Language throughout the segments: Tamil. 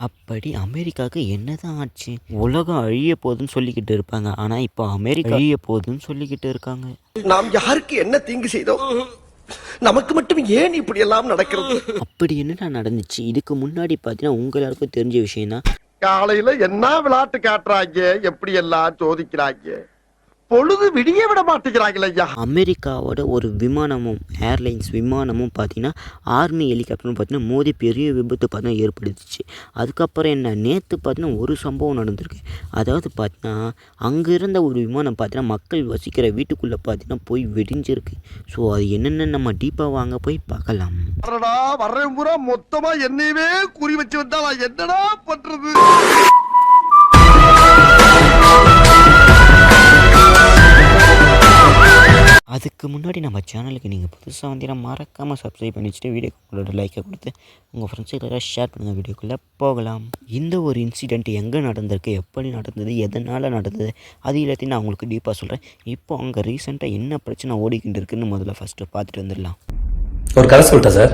அப்படி அமெரிக்காவுக்கு என்னதான் ஆச்சு? உலகம் அழிய போகுதுன்னு சொல்லிக்கிட்டு இருப்பாங்க. ஆனா இப்போ அமெரிக்கா அழிய போகுதுன்னு சொல்லிக்கிட்டு இருக்காங்க. நாம் யாருக்கு என்ன தீங்கு செய்தோம்? நமக்கு மட்டும் ஏன் இப்படி எல்லாம் நடக்கிறது? அப்படி என்னடா நடந்துச்சு? இதுக்கு முன்னாடி பார்த்தீங்கன்னா உங்க எல்லாருக்கும் தெரிஞ்ச விஷயம் தான். காலையில என்ன விளையாட்டு காட்டுறாங்க, எப்படி எல்லாம் சோதிக்கிறாங்க, பொழுது விடிய விட மாட்டேங்கிறாங்களே ஐயா. அமெரிக்காவோட ஒரு விமானமும் ஏர்லைன்ஸ் விமானமும் பார்த்தீங்கன்னா ஆர்மி ஹெலிகாப்டர்னு பார்த்தீங்கன்னா மோதி பெரிய விபத்து பார்த்தீங்கன்னா ஏற்படுத்துச்சு. அதுக்கப்புறம் என்ன நேற்று பார்த்தீங்கன்னா ஒரு சம்பவம் நடந்திருக்கு. அதாவது பார்த்தீங்கன்னா அங்கே இருந்த ஒரு விமானம் பார்த்தீங்கன்னா மக்கள் வசிக்கிற வீட்டுக்குள்ளே பார்த்தீங்கன்னா போய் வெடிஞ்சிருக்கு. ஸோ அது என்னென்னு நம்ம டீப்பாக வாங்க போய் பார்க்கலாம். வர்றேன் பூரா மொத்தமா என்னையவே குறி வச்சு வந்தா நான் என்னடா பண்றது? அதுக்கு முன்னாடி நம்ம சேனலுக்கு நீங்கள் புதுசாக வந்தீங்கன்னா மறக்காமல் சப்ஸ்கிரைப் பண்ணி வச்சுட்டு வீடியோக்குள்ளோட லைக்கை கொடுத்து உங்கள் ஃப்ரெண்ட்ஸுக்கு எல்லாரும் ஷேர் பண்ணுங்கள். வீடியோக்குள்ளே போகலாம். இந்த ஒரு இன்சிடெண்ட் எங்கே நடந்திருக்கு, எப்படி நடந்தது, எதனால் நடந்தது, அது எல்லாத்தையும் நான் உங்களுக்கு டீப்பாக சொல்கிறேன். இப்போ அங்கே ரீசெண்டாக என்ன பிரச்சனை ஓடிக்கிட்டு இருக்குன்னு முதல்ல ஃபஸ்ட்டு பார்த்துட்டு வந்துடலாம். ஒரு கதை சொல்லிட்டேன் சார்,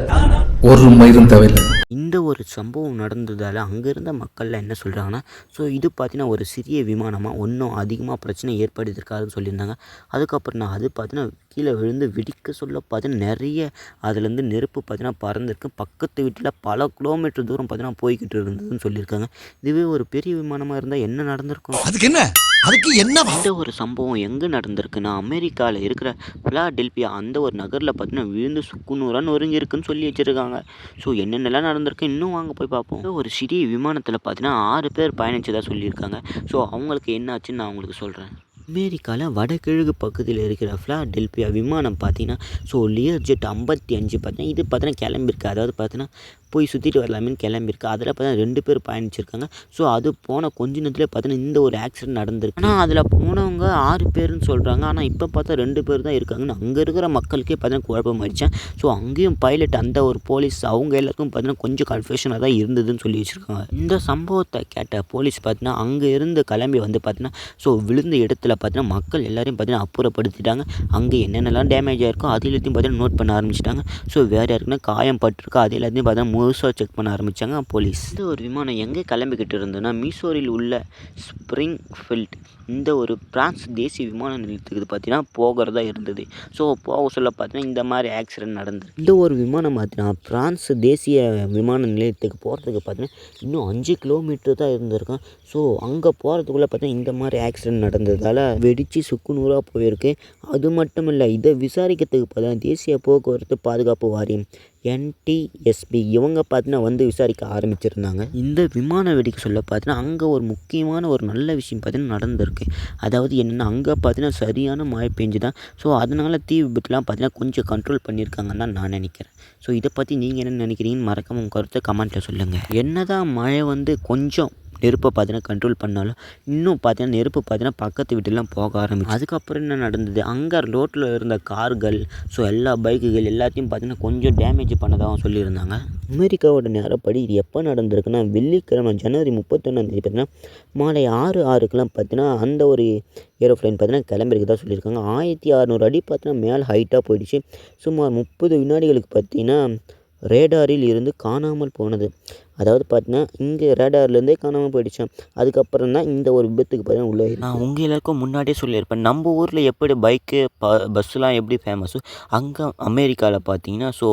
ஒரு மயிரும் தேவையில்லை. இந்த ஒரு சம்பவம் நடந்ததால் அங்கே இருந்த மக்கள்லாம் என்ன சொல்கிறாங்கன்னா, ஸோ இது பார்த்தீங்கன்னா ஒரு சிறிய விமானமாக ஒன்றும் அதிகமாக பிரச்சனை ஏற்படுத்தியிருக்காருன்னு சொல்லியிருந்தாங்க. அதுக்கப்புறம் நான் அது பார்த்தீங்கன்னா கீழே விழுந்து வெடிக்க சொல்ல பார்த்தீங்கன்னா நிறைய அதுலேருந்து நெருப்பு பார்த்தீங்கன்னா பறந்துருக்கு. பக்கத்து வீட்டில் பல கிலோமீட்டர் தூரம் பார்த்தீங்கன்னா போய்கிட்டு இருந்ததுன்னு சொல்லியிருக்காங்க. இதுவே ஒரு பெரிய விமானமாக இருந்தால் என்ன நடந்திருக்கும்? அதுக்கு என்ன? இந்த ஒரு சம்பவம் எங்கே நடந்திருக்குன்னா அமெரிக்காவில் இருக்கிற பிலாடெல்பியா அந்த ஒரு நகரில் பார்த்தீங்கன்னா விழுந்து சுக்குநூறாக நொறுங்கியிருக்குன்னு சொல்லி வச்சுருக்காங்க. ஸோ என்னென்னலாம் நடந்திருக்கு இன்னும் வாங்க போய் பார்ப்போம். ஒரு சிறிய விமானத்தில் பார்த்தீங்கன்னா 6 பேர் பயணிச்சதாக சொல்லியிருக்காங்க. ஸோ அவங்களுக்கு என்ன ஆச்சுன்னு நான் உங்களுக்கு சொல்கிறேன். அமெரிக்காவில் வடகிழக்கு பகுதியில் இருக்கிற பிலாடெல்பியா விமானம் பார்த்தீங்கன்னா ஸோ லியர் ஜெட் 55 பார்த்தீங்கன்னா இது பார்த்தீங்கன்னா கிளம்பியிருக்கு. அதாவது பார்த்தீங்கன்னா போய் சுற்றிட்டு வரலாமேன்னு கிளம்பியிருக்கு. அதில் பார்த்தீங்கன்னா 2 பேர் பயணிச்சிருக்காங்க. ஸோ அது போன கொஞ்ச நேரத்தில் பார்த்தீங்கன்னா இந்த ஒரு ஆக்சிடென்ட் நடந்திருக்கு. ஆனால் அதில் போனவங்க 6 பேர்னு சொல்கிறாங்க. ஆனால் இப்போ பார்த்தா 2 பேர் தான் இருக்காங்கன்னு அங்கே இருக்கிற மக்களுக்கே பார்த்தீங்கன்னா குழப்பம் ஆயிடுச்சேன். ஸோ அங்கேயும் பைலட் அந்த ஒரு போலீஸ் அவங்க எல்லாருக்கும் பார்த்தீங்கன்னா கொஞ்சம் கன்ஃபியூஷனாக தான் இருந்ததுன்னு சொல்லி வச்சுருக்காங்க. இந்த சம்பவத்தை கேட்ட போலீஸ் பார்த்தீங்கன்னா அங்கே இருந்து கிளம்பி வந்து பார்த்தீங்கன்னா ஸோ விழுந்த இடத்துல பார்த்தீங்கன்னா மக்கள் எல்லாரையும் பார்த்தீங்கன்னா அப்புறப்படுத்திட்டாங்க. அங்கே என்னென்னலாம் டேமேஜ் ஆகிருக்கோ அது எல்லாத்தையும் பார்த்தீங்கன்னா நோட் பண்ண ஆரம்பிச்சிட்டாங்க. ஸோ வேறு யாருக்குன்னா காயம் பட்டிருக்கோ அது எல்லாத்தையும் பார்த்தீங்கன்னா முழுசாக செக் பண்ண ஆரம்பித்தாங்க போலீஸ். இந்த ஒரு விமானம் எங்கே கிளம்பிக்கிட்டு இருந்ததுன்னா மீசோரில் உள்ள ஸ்ப்ரிங்ஃபீல்ட் இந்த ஒரு பிரான்ஸ் தேசிய விமான நிலையத்துக்கு பார்த்தீங்கன்னா போகிறதா இருந்தது. ஸோ போக சொல்ல பார்த்தீங்கன்னா இந்த மாதிரி ஆக்சிடென்ட் நடந்தது. இந்த ஒரு விமானம் பார்த்தீங்கன்னா பிரான்ஸ் தேசிய விமான நிலையத்துக்கு போகிறதுக்கு பார்த்தீங்கன்னா இன்னும் 5 கிலோமீட்டர் தான் இருந்திருக்கும். ஸோ அங்கே போகிறதுக்குள்ளே பார்த்தீங்கன்னா இந்த மாதிரி ஆக்சிடென்ட் நடந்ததால் வெடித்து சுக்குநூறாக போயிருக்கு. அது மட்டும் இல்லை, இதை விசாரிக்கிறதுக்கு பார்த்தீங்கன்னா தேசிய போக்குவரத்து பாதுகாப்பு வாரியம் NTSB இவங்க பார்த்தீங்கன்னா வந்து விசாரிக்க ஆரம்பிச்சிருந்தாங்க. இந்த விமான வெடிக்க சொல்ல பார்த்தீங்கன்னா அங்கே ஒரு முக்கியமான ஒரு நல்ல விஷயம் பார்த்தீங்கன்னா நடந்திருக்கு. அதாவது என்னென்னா அங்கே பார்த்தீங்கன்னா சரியான மழை பெஞ்சு தான். ஸோ அதனால் தீ விபத்துலாம் பார்த்தீங்கன்னா கொஞ்சம் கண்ட்ரோல் பண்ணியிருக்காங்கன்னு தான் நான் நினைக்கிறேன். ஸோ இதை பற்றி நீங்கள் என்ன நினைக்கிறீங்கன்னு மறக்காம உங்கள் கருத்தை கமெண்ட்டில் சொல்லுங்கள். என்னதான் மழை வந்து கொஞ்சம் நெருப்பை பார்த்தீங்கன்னா கண்ட்ரோல் பண்ணாலும் இன்னும் பார்த்தீங்கன்னா நெருப்பு பார்த்தீங்கன்னா பக்கத்து வீட்டெல்லாம் போக ஆரம்பிச்சு. அதுக்கப்புறம் என்ன நடந்தது, அங்கே ரோட்டில் இருந்த கார்கள் ஸோ எல்லா பைக்குகள் எல்லாத்தையும் பார்த்தீங்கன்னா கொஞ்சம் டேமேஜ் பண்ணதாகவும் சொல்லியிருந்தாங்க. அமெரிக்காவோட நேரப்படி இது எப்போ நடந்திருக்குன்னா வெள்ளிக்கிழமை ஜனவரி 31 பார்த்தீங்கன்னா மாலை 6:06க்கெலாம் பார்த்தீங்கன்னா அந்த ஒரு ஏரோப்ளைன் பார்த்தீங்கன்னா கிளம்பிருக்குதான் சொல்லியிருக்காங்க. 1600 அடி பார்த்தீங்கன்னா மேலே ஹைட்டாக போயிடுச்சு. சுமார் 30 வினாடிகளுக்கு பார்த்தீங்கன்னா ரேடாரில் இருந்து காணாமல் போனது. அதாவது பார்த்தீங்கன்னா இங்கே ரேடார்லேருந்தே காணாமல் போயிடுச்சான். அதுக்கப்புறம் தான் இந்த ஒரு விபத்துக்கு பார்த்தீங்கன்னா உள்ளே நான் உங்கள் எல்லாருக்கும் முன்னாடியே சொல்லியிருப்பேன். நம்ம ஊரில் எப்படி பைக்கு பஸ்ஸுலாம் எப்படி ஃபேமஸோ அங்கே அமெரிக்காவில் பார்த்தீங்கன்னா ஸோ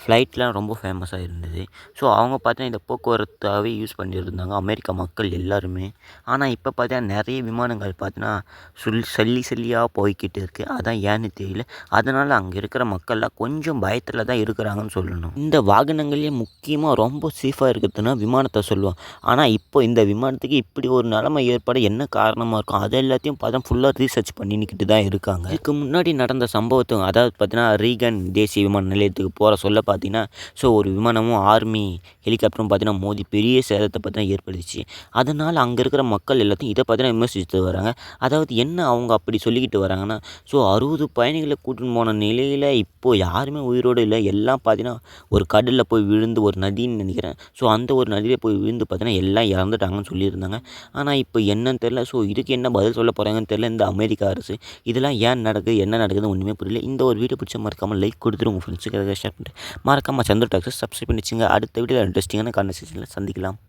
ஃப்ளைட்லாம் ரொம்ப ஃபேமஸாக இருந்தது. ஸோ அவங்க பார்த்தீங்கன்னா இந்த போக்குவரத்தாகவே யூஸ் பண்ணியிருந்தாங்க அமெரிக்கா மக்கள் எல்லாருமே. ஆனால் இப்போ பார்த்தீங்கன்னா நிறைய விமானங்கள் பார்த்தீங்கன்னா சல்லியாக போய்கிட்டு இருக்குது. அதான் ஏன்னு தெரியல. அதனால் அங்கே இருக்கிற மக்கள்லாம் கொஞ்சம் பயத்தில் தான் இருக்கிறாங்கன்னு சொல்லணும். இந்த வாகனங்கள்லேயே முக்கியமாக ரொம்ப சேஃபாக இருக்கிறதுனா விமானத்தை சொல்லுவோம். ஆனால் இப்போ இந்த விமானத்துக்கு இப்படி ஒரு நிலைமை ஏற்பட என்ன காரணமாக இருக்கும் அது எல்லாத்தையும் பார்த்தா ஃபுல்லாக ரீசர்ச் பண்ணிக்கிட்டு தான் இருக்காங்க. இதுக்கு முன்னாடி நடந்த சம்பவத்தும் அதாவது பார்த்தீங்கன்னா ரீகன் தேசிய விமான நிலையத்துக்கு போகிற சொல்ல பார்த்தீங்கன்னா ஸோ ஒரு விமானமும் ஆர்மி ஹெலிகாப்டரும் பார்த்தீங்கன்னா மோதி பெரிய சேதத்தை பார்த்தீங்கன்னா ஏற்படுத்திச்சு. அதனால் அங்கே இருக்கிற மக்கள் எல்லாத்தையும் இதை பார்த்தீங்கன்னா விமர்சித்து வராங்க. அதாவது என்ன அவங்க அப்படி சொல்லிக்கிட்டு வராங்கன்னா ஸோ 60 பயணிகளை கூட்டின்னு போன நிலையில் இப்போது யாருமே உயிரோடு இல்லை. எல்லாம் பார்த்தீங்கன்னா ஒரு கடலில் போய் விழுந்து ஒரு நதின்னு நினைக்கிறேன். ஸோ அந்த ஒரு நதியில் போய் விழுந்து பார்த்தீங்கன்னா எல்லாம் இறந்துட்டாங்கன்னு சொல்லியிருந்தாங்க. ஆனால் இப்போ என்னன்னு தெரியல. ஸோ இதுக்கு என்ன பதில் சொல்ல போகிறாங்கன்னு தெரியல இந்த அமெரிக்கா அரசு. இதெல்லாம் ஏன் நடக்குது என்ன நடக்குதுன்னு ஒன்றுமே புரியல. இந்த ஒரு வீடியோ பிடிச்ச மறக்காமல் லைக் கொடுத்துட்டு உங்கள் ஃப்ரெண்ட்ஸுக்கு ஷேர் பண்ணிட்டு மறக்காமல் சந்திர டாக்ஸை சப்ஸ்கிரைப் பண்ணிச்சுங்க. அடுத்த வீடியோவில் இன்ட்ரெஸ்டிங்கான கான்வர்சேஷனில் சந்திக்கலாம்.